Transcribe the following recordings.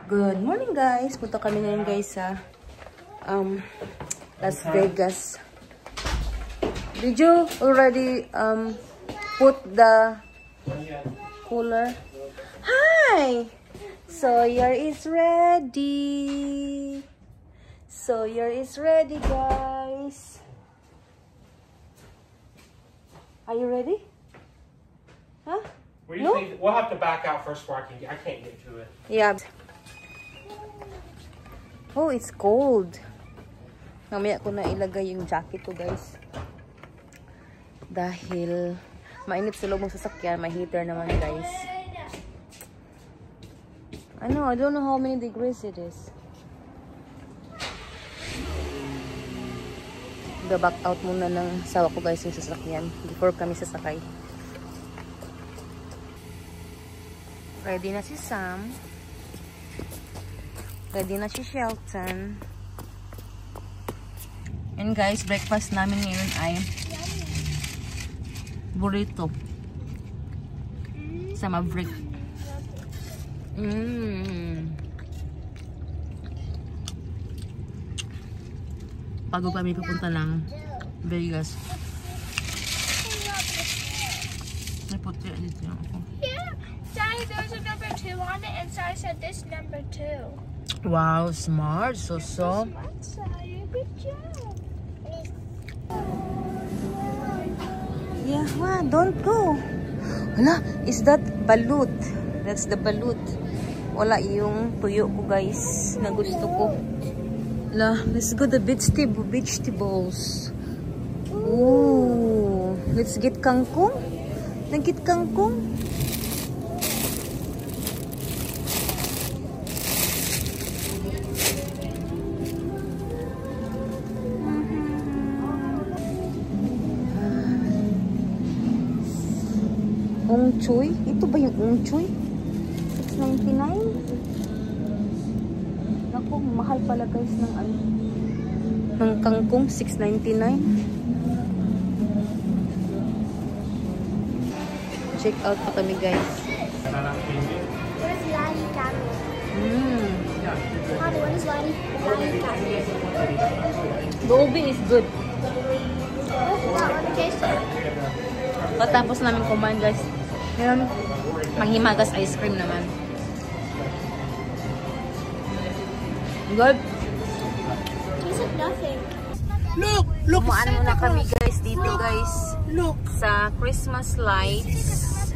Good morning guys! Punta kami ngayon guys sa Las Vegas. Did you already put the cooler? Hi! Sawyer is ready. Sawyer is ready guys. Are you ready? Huh? We'll have to back out first before I can't get to it. Yeah. Oh, it's cold. Mamaya ko na ilagay yung jacket ko, guys. Dahil mainit sa loob ng sasakyan. May heater naman, guys. I don't know how many degrees it is. Back out muna ng sawa ko, guys, yung sasakyan. Before kami sasakay. Ready na si Sam. Ready na si Shelton. And guys, breakfast namin ngayon ay burrito. Sa Maverick. Bago kami pupunta ng Vegas. May puti dito ako. Yeah, Daddy, there's a number 2 on it, and so I said this number 2. Wow, smart. So. Smart, Sire. Good job. Yeah, wow, don't go. Hala, is that balut? That's the balut. Wala yung tuyo ko, guys, na gusto ko. Hala, let's go the vegetables. Ooh, let's get kangkong. Nag-get kangkong. Ungchoy? Ito ba yung ungchoy? $6.99? Naku, mahal pala guys ng ng kangkong. $6.99. Check out pa kami guys. Where's Lani Camel? Honey, what is Lani Camel? The ubi is good. That one tastes. Patapos namin kumain guys. Meron manghimagas ice cream naman. Good. Tastes like nothing. Look! Kumaan muna kami guys dito guys. Look! Sa Christmas lights.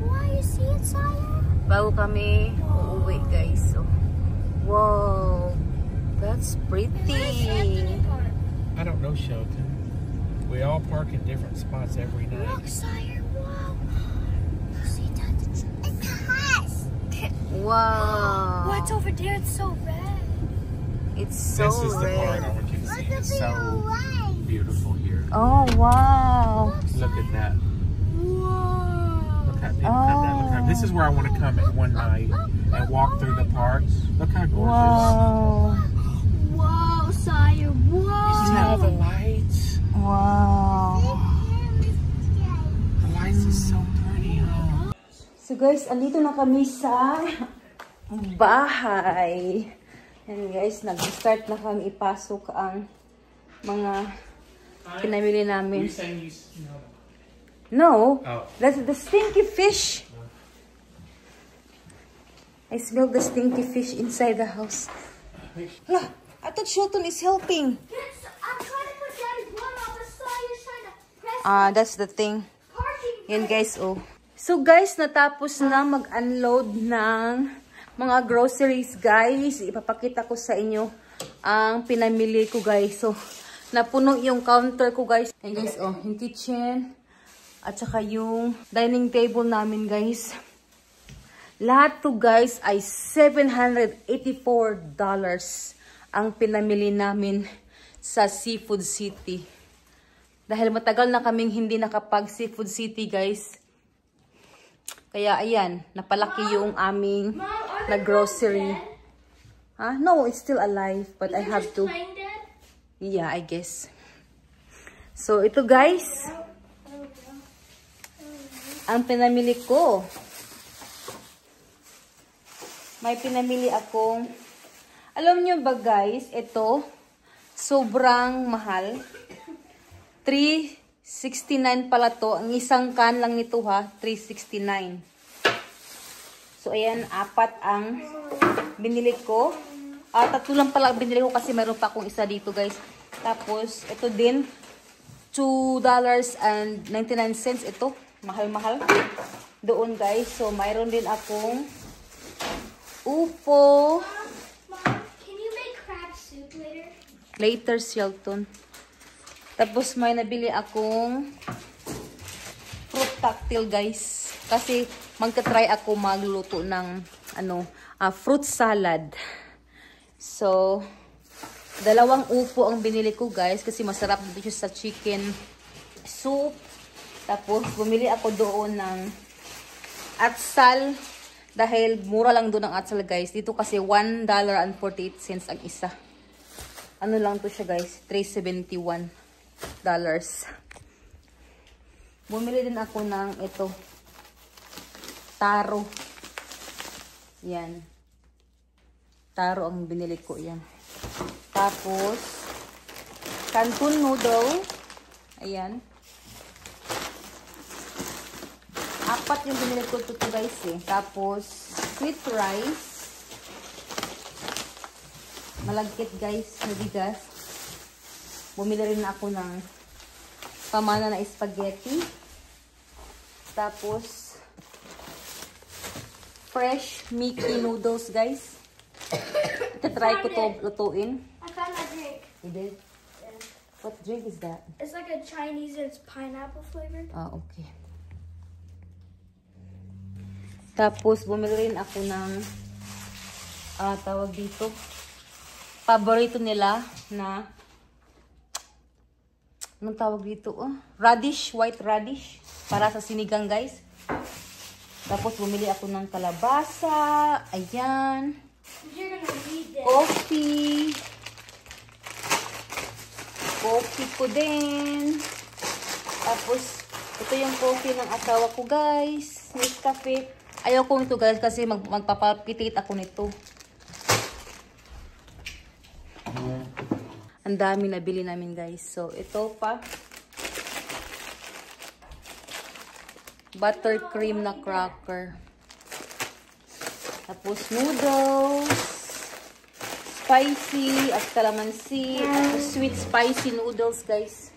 Why you see it, Sire? Bago kami uuwi guys. So, wow. That's pretty. I don't know, Shelton. We all park in different spots every night. Look, Sire. Wow. See that? It's a house. Wow. What's over there? It's so red. It's so This is the part I red. want you to see. It's so beautiful here. Oh, wow. Look at that. Whoa. Look how look how this is where I want to come at one night and walk through the park. Look how gorgeous. Wow. Whoa, Sire. Whoa. You see all the lights? Wow. The lights is so pretty, huh? So guys, andito na kami sa bahay. And guys, nag-start na kami ipasok ang mga pinamili namin. No, that's the stinky fish. I smell the stinky fish inside the house. Look, I thought Shelton is helping. I'm trying to put Daddy's one on the side. You're trying to press That's the thing. parking. Yan guys, oh. So guys, natapos na mag-unload ng mga groceries, guys. Ipapakita ko sa inyo ang pinamili ko, guys. So, napuno yung counter ko, guys. And guys, oh, yung kitchen. At saka yung dining table namin, guys. Lahat to, guys, ay $784 ang pinamili namin sa Seafood City. Dahil matagal na kaming hindi nakapag Seafood City, guys. Kaya, ayan, napalaki yung aming na grocery. Huh? No, it's still alive, but I have to. Yeah, I guess. So, ito guys, ang pinamili ko. may pinamili akong, alam nyo ba guys, ito, sobrang mahal. 369 pala to. Ang isang can lang nito ha, 369. So, ayan, 4 ang binili ko. Tatlo lang pala binili ko kasi meron pa akong isa dito guys. Tapos, ito din, $2.99 ito. Mahal-mahal. Doon guys. So, mayroon din akong upo. Mom, can you make crab soup later? Later, Shelton. Tapos, may nabili akong fruit cocktail guys. Kasi, magta-try ako magluto ng fruit salad. So, 2 upo ang binili ko guys kasi masarap dito siya sa chicken soup. Tapos bumili ako doon ng atsal dahil mura lang doon ang atsal guys. Dito kasi $1.48 ang isa. Ano lang to siya guys, $371. Bumili din ako ng ito, taro. Yan. Taro ang binili ko yan. Tapos, canton noodle. Ayan. 4 yung binili ko ito guys eh. Tapos, sweet rice. Malagkit guys, na bigas. Bumili rin ako ng pamana na spaghetti. Tapos, fresh Mickey noodles guys. Try ko to lutuin. I found my drink. You did? Yeah. What drink is that? It's like a Chinese and it's pineapple flavored. Ah, okay. Tapos, bumili rin ako ng tawag dito. Paborito nila na anong tawag dito? Radish, white radish. Para sa sinigang, guys. Tapos, bumili ako ng kalabasa. Ayan. You're gonna read this. Coffee. Coffee ko din. Tapos, ito yung coffee ng asawa ko, guys. Nescafe. Ayaw ko nito, guys, kasi magpapalpitate ako nito. Ang dami nabili namin, guys. So, ito pa. Buttercream na cracker. Tapos, noodles. Spicy at calamansi. Tapos, sweet spicy noodles, guys.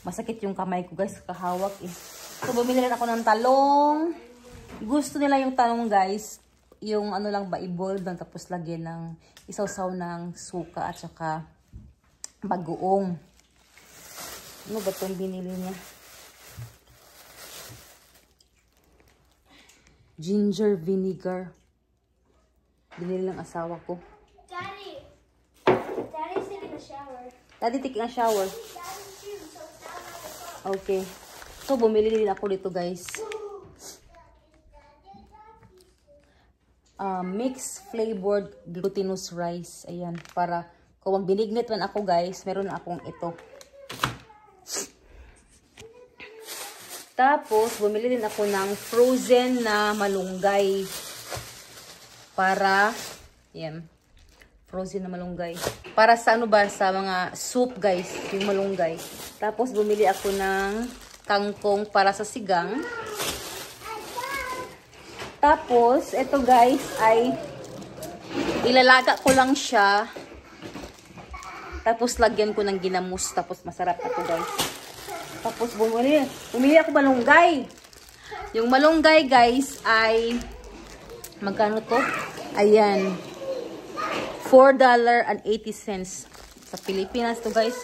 Masakit yung kamay ko, guys. Kahawak, eh. So, bumili rin ako ng talong. Gusto nila yung talong, guys. Yung ano lang ba, i-boil lang. Tapos, lagyan ng isaw-saw ng suka at saka bagoong. Ano ba itong binili niya? Ginger vinegar. Binili ng asawa ko. Daddy. Daddy's taking a shower. Daddy taking a shower. Daddy's too, so it's down on the floor. Okay. So, bumili din ako dito, guys. Mixed flavored glutinous rice. Ayan. Para, kung binignit man ako, guys, meron na akong ito. Tapos, bumili din ako ng frozen na malunggay. Para, yan. Frozen na malunggay. Para sa ano ba? Sa mga soup, guys. Yung malunggay. Tapos, bumili ako ng kangkong para sa sigang. Tapos, ito guys ay ilalaga ko lang siya. Tapos, lagyan ko ng ginamos. Tapos, masarap ito guys. Tapos, bumili ako malunggay. Yung malunggay guys ay magkano to? Ayan. $4.80 sa Pilipinas to guys.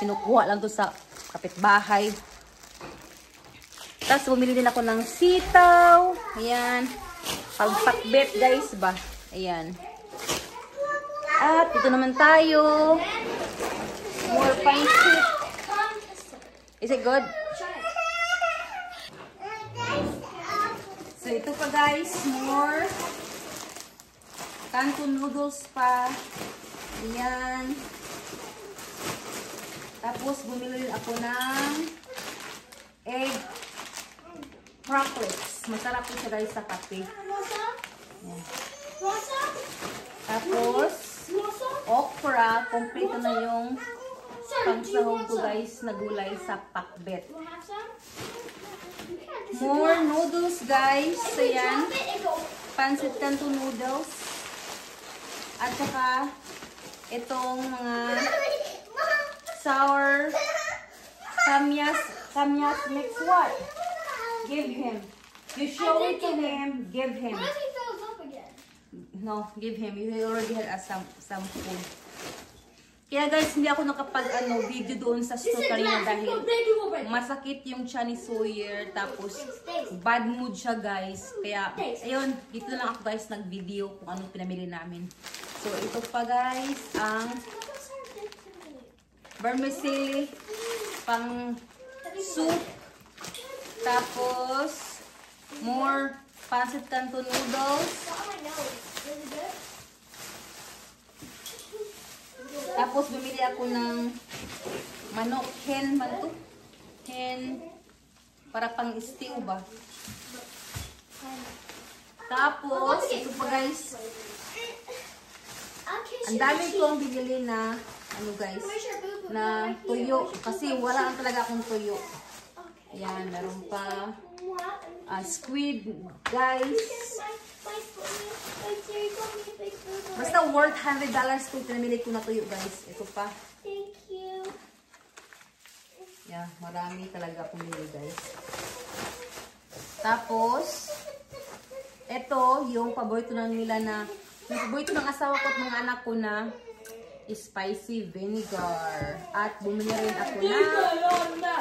Kinukuha lang to sa kapitbahay. Tapos, bumili din ako ng sitaw. Ayan. Pagpakbet, guys, ba? Ayan. At, dito naman tayo. More pancit. Is it good? So, ito pa, guys. More canton noodles pa. Ayan. Tapos, bumili din ako ng egg cracklets. Masarap po siya guys sa kape. Yan. Rosa? Tapos, Rosa? okra. Kompleto na yung Sir, do you pangsahog want ko some? guys na gulay sa pakbet. You have some? You can't. This is More not- noodles guys. If So we yan. drop it, it goes. Pancit canton noodles. At saka, itong mga sour kamyas mix what? Give him. You show it to him, give him. What if he throws up again? No, give him. You already had some food. Kaya guys, hindi ako video doon sa store kanina dahil masakit yung tiyan ni Sawyer. Tapos, bad mood siya guys. Kaya, ayun, dito na lang ako guys nag-video kung anong pinamili namin. So, ito pa guys, ang vermicelli, pang soup. Tapos, more pancit canton noodles. Tapos, bumili ako ng manok, hen, para pang stew ba? Tapos, ito pa guys, ang dami kong binili na, ano guys, na tuyo. Kasi wala talaga akong tuyo. Ayan, meron pa squid, guys. Basta worth $100 kung pinamili ko na tuyo, guys. Ito pa. Thank you. Yeah, marami talaga akong binili, guys. Tapos, ito, yung paborito ng nila na, yung paborito ng asawa ko at mga anak ko na spicy vinegar. At bumili rin ako na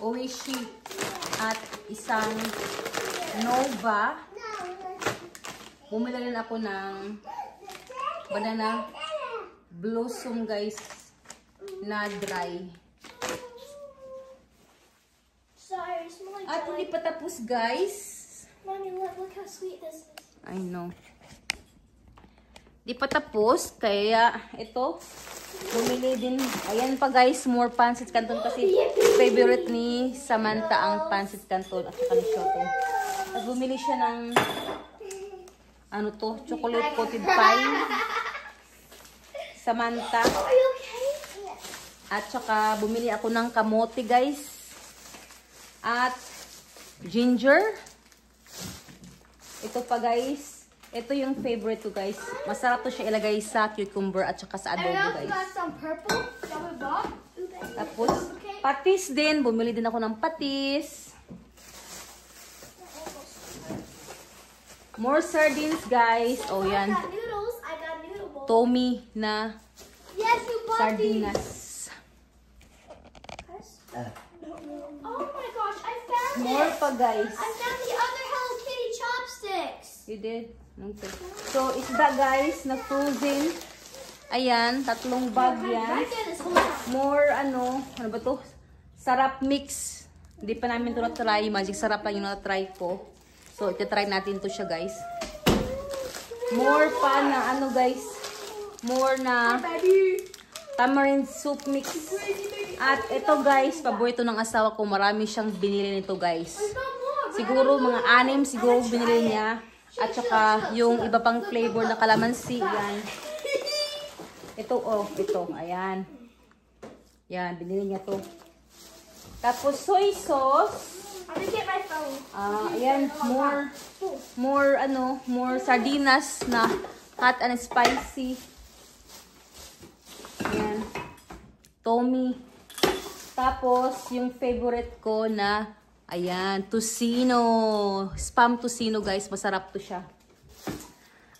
Oishi at isang Nova. Bumili rin ako ng banana blossom guys na dry. Sorry, it smells like At hindi pa tapos guys. Mommy, look how sweet this is. I know. Di pa tapos, kaya ito, bumili din. Ayan pa guys, more pancit canton kasi favorite ni Samantha ang pancit canton at saka ni Shoto. At bumili siya ng ano to, chocolate coated pie. Samantha. Are you okay? At saka bumili ako ng kamote guys. At ginger. Ito pa guys. Ito yung favorite ko guys. Masarap to siya ilagay sa cucumber at saka sa adobo I guys. got some purple that we bought. Tapos patis din. Bumili din ako ng patis. More sardines guys. Oh yan. I got noodles. I got noodle bowls. Tommy na Yes, you bought sardinas. these. Oh my gosh, I found More it. pa guys. I found the other Hello Kitty chopsticks. You did? Okay. So, isda guys na frozen. Ayan, 3 bag yan. Right there this whole time. More ano ba to? Sarap mix. Hindi pa namin ito na-try. Magic sarap lang yung na-try ko. So, iti-try natin to siya guys. More pa na ano guys. More na tamarind soup mix. At ito guys, paborito ng asawa ko. Marami siyang binili nito guys. Siguro mga 6 siguro binili niya. At saka yung iba pang flavor na kalamansi. Yan. Ito oh, ito. Ayan. Yan, binili niya to. Tapos soy sauce. I'm gonna get my phone. Ayan, more sardinas na hot and spicy. Ayan. Tommy. Tapos, yung favorite ko na, ayan, tocino. Spam tocino, guys. Masarap to siya.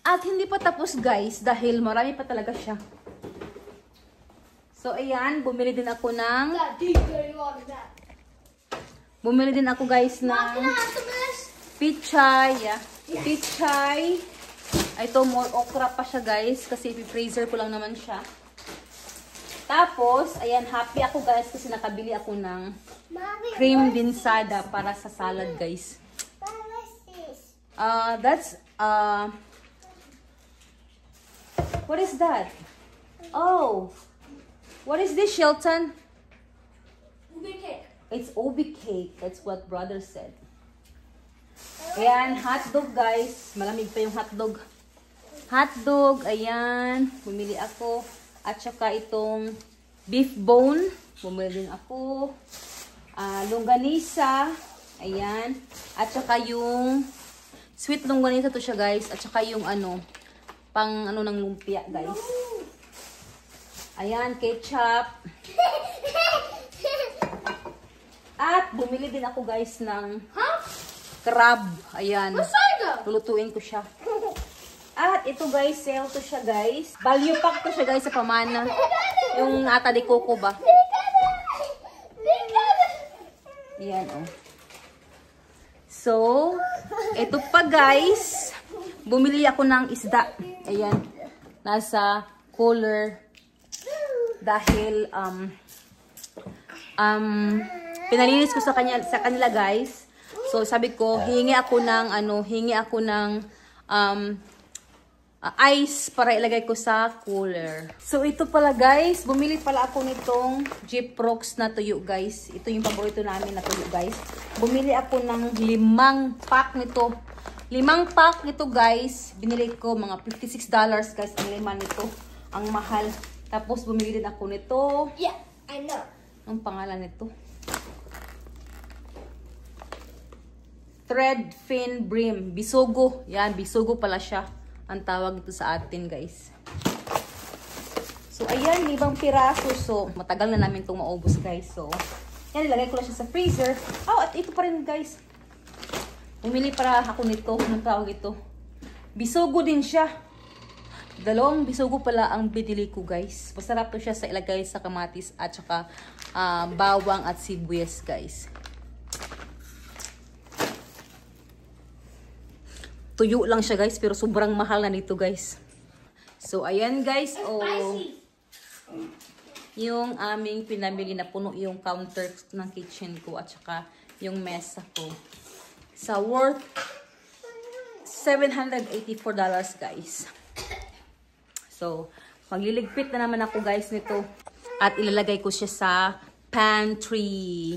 At hindi pa tapos, guys, dahil marami pa talaga siya. So, ayan, bumili din ako ng, That deep dirty water that. bumili din ako, guys, ng Mom, can I have some of this? pichay. Yeah. Pichay. Ito, more okra pa siya, guys, kasi i-freezer ko lang naman siya. Tapos, ayan, happy ako guys kasi nakabili ako ng Mommy, cream dinsada para sa salad guys. what's this? That's, what is that? Oh, what is this, Shelton? Ube cake. It's Obi cake. That's what brother said. Ayan, hotdog guys. Malamig pa yung hotdog. Hotdog, ayan. Bumili ako. At saka itong beef bone. Bumili din ako. Longganisa. Ayan. At saka yung sweet longganisa to siya guys. At saka yung pang ng lumpia guys. Ayan, ketchup. At bumili din ako guys ng crab. Ayan. Lulutuin ko siya. At ito guys, sale to siya guys. Value pack to siya guys sa pamana. Yung ata de coco ba? Ayan oh. So, ito pa guys. Bumili ako ng isda. Ayan. Nasa cooler. Dahil, pinalinis ko sa kanila guys. So, sabi ko, hingi ako ng ice para ilagay ko sa cooler. So, ito pala guys. Bumili pala ako nitong Jeep Rocks na tuyo guys. Ito yung paborito namin na tuyo guys. Bumili ako ng 5 pack nito. 5 pack nito guys. Binili ko mga $56 guys. Ang 5 nito. Ang mahal. Tapos, bumili din ako nito. Yeah, I know. Ang pangalan nito? Thread fin brim. Bisugo. Yan, bisugo pala siya. Ang tawag ito sa atin, guys. So, ayan, 5 piraso. So, matagal na namin itong maubos, guys. So, yan, ilagay ko lang siya sa freezer. Oh, at ito pa rin, guys. Bumili para ako nito. Anong tawag ito? Bisugo din siya. 2 bisugo pala ang binili ko, guys. Masarap to siya sa ilagay sa kamatis at saka bawang at sibuyas, guys. Tuyo lang siya guys, pero sobrang mahal na nito guys. So, ayan guys, yung aming pinamili na puno yung counter ng kitchen ko at saka yung mesa ko. Sa worth $784 guys. So, magliligpit na naman ako guys nito. At ilalagay ko siya sa pantry.